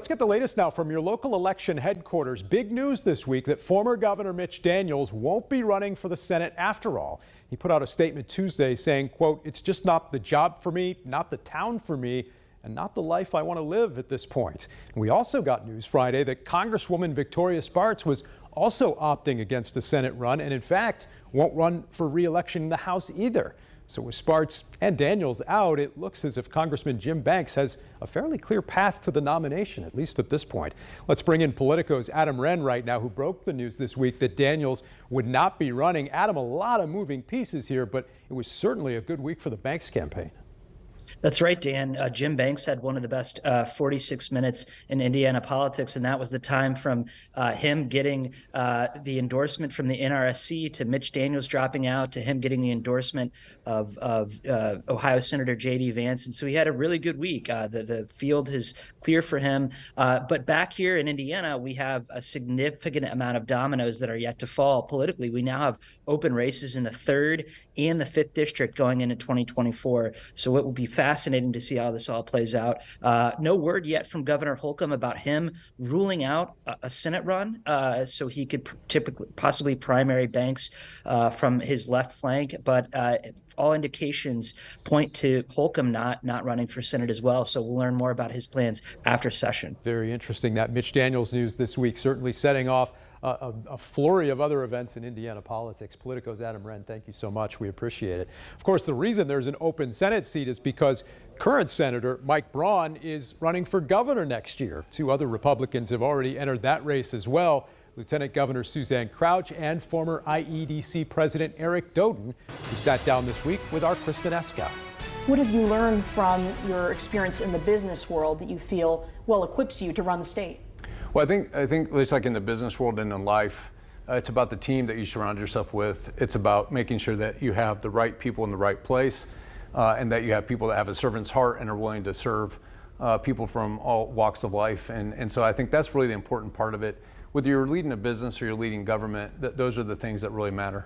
let's get the latest now from your local election headquarters. Big news this week that former Governor Mitch Daniels won't be running for the Senate after all. He put out a statement Tuesday saying, quote, "It's just not the job for me, not the town for me, and not the life I want to live at this point." And we also got news Friday that Congresswoman Victoria Spartz was also opting against a Senate run and in fact won't run for re-election in the House either. So with Spartz and Daniels out, it looks as if Congressman Jim Banks has a fairly clear path to the nomination, at least at this point. Let's bring in Politico's Adam Wren right now, who broke the news this week that Daniels would not be running. Adam, a lot of moving pieces here, but it was certainly a good week for the Banks campaign. That's right, Dan. Jim Banks had one of the best 46 minutes in Indiana politics, and that was the time from him getting the endorsement from the NRSC to Mitch Daniels dropping out to him getting the endorsement of Ohio Senator J.D. Vance. And so he had a really good week. The field is clear for him. But back here in Indiana, we have a significant amount of dominoes that are yet to fall politically. We now have open races in the 3rd and the 5th district going into 2024. So it will be fascinating to see how this all plays out. No word yet from Governor Holcomb about him ruling out a Senate run, so he could possibly primary Banks from his left flank. But all indications point to Holcomb not running for Senate as well. So we'll learn more about his plans after session. Very interesting. That Mitch Daniels news this week certainly setting off a flurry of other events in Indiana politics. Politico's Adam Wren, thank you so much. We appreciate it. Of course, the reason there's an open Senate seat is because current Senator Mike Braun is running for governor next year. 2 other Republicans have already entered that race as well. Lieutenant Governor Suzanne Crouch and former IEDC President Eric Doden, who sat down this week with our Kristen Esca. What have you learned from your experience in the business world that you feel well equips you to run the state? Well, I think just like in the business world and in life, it's about the team that you surround yourself with. It's about making sure that you have the right people in the right place, and that you have people that have a servant's heart and are willing to serve people from all walks of life. And so I think that's really the important part of it. Whether you're leading a business or you're leading government, those are the things that really matter.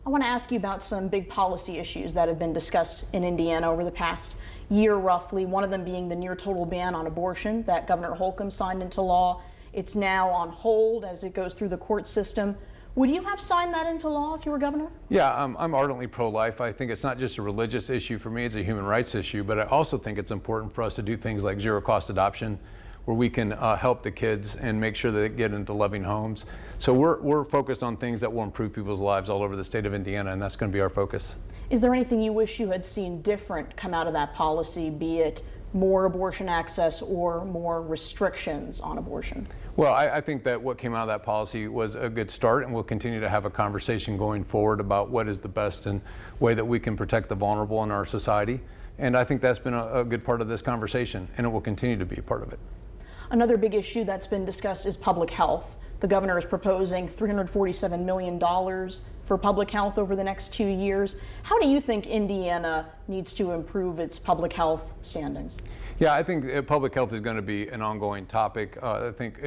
I want to ask you about some big policy issues that have been discussed in Indiana over the past year roughly, one of them being the near total ban on abortion that Governor Holcomb signed into law. It's now on hold as it goes through the court system. Would you have signed that into law if you were governor? Yeah, I'm ardently pro-life. I think it's not just a religious issue for me, it's a human rights issue, but I also think it's important for us to do things like zero-cost adoption, where we can help the kids and make sure that they get into loving homes. So we're focused on things that will improve people's lives all over the state of Indiana, and that's going to be our focus. Is there anything you wish you had seen different come out of that policy, be it more abortion access or more restrictions on abortion? Well, I think that what came out of that policy was a good start, and we'll continue to have a conversation going forward about what is the best and way that we can protect the vulnerable in our society. And I think that's been a good part of this conversation, and it will continue to be a part of it. Another big issue that's been discussed is public health. The governor is proposing $347 million for public health over the next 2 years. How do you think Indiana needs to improve its public health standings? Yeah, I think public health is going to be an ongoing topic. I think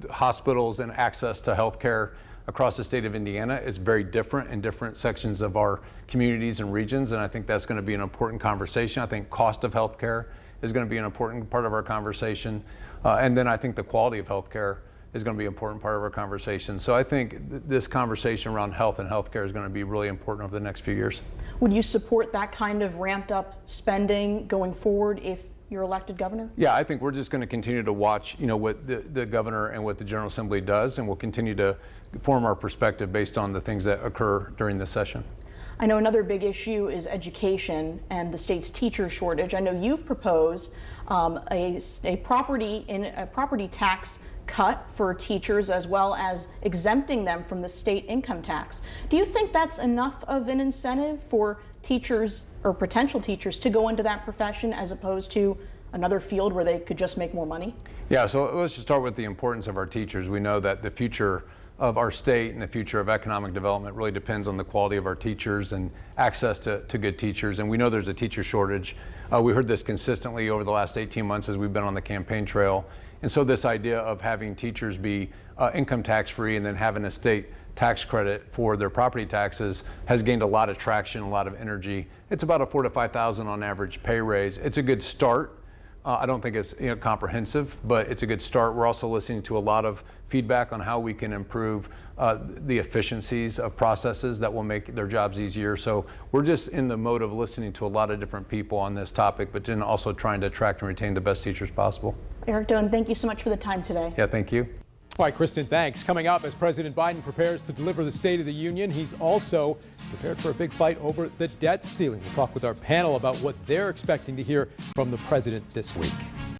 hospitals and access to health care across the state of Indiana is very different in different sections of our communities and regions, and I think that's going to be an important conversation. I think cost of health care is going to be an important part of our conversation. And then I think the quality of health care is going to be an important part of our conversation. So I think this conversation around health and healthcare is going to be really important over the next few years. Would you support that kind of ramped up spending going forward if you're elected governor? Yeah, I think we're just going to continue to watch, what the governor and what the General Assembly does, and we'll continue to form our perspective based on the things that occur during this session. I know another big issue is education and the state's teacher shortage. I know you've proposed a property tax cut for teachers as well as exempting them from the state income tax. Do you think that's enough of an incentive for teachers or potential teachers to go into that profession as opposed to another field where they could just make more money? Yeah, so let's just start with the importance of our teachers. We know that the future of our state and the future of economic development really depends on the quality of our teachers and access to good teachers. And we know there's a teacher shortage. We heard this consistently over the last 18 months as we've been on the campaign trail. And so this idea of having teachers be income tax free and then having a state tax credit for their property taxes has gained a lot of traction, a lot of energy. It's about a $4,000 to $5,000 on average pay raise. It's a good start. I don't think it's comprehensive, but it's a good start. We're also listening to a lot of feedback on how we can improve the efficiencies of processes that will make their jobs easier. So we're just in the mode of listening to a lot of different people on this topic, but then also trying to attract and retain the best teachers possible. Eric Doan, thank you so much for the time today. Yeah, thank you. All right, Kristen, thanks. Coming up, as President Biden prepares to deliver the State of the Union, he's also prepared for a big fight over the debt ceiling. We'll talk with our panel about what they're expecting to hear from the president this week.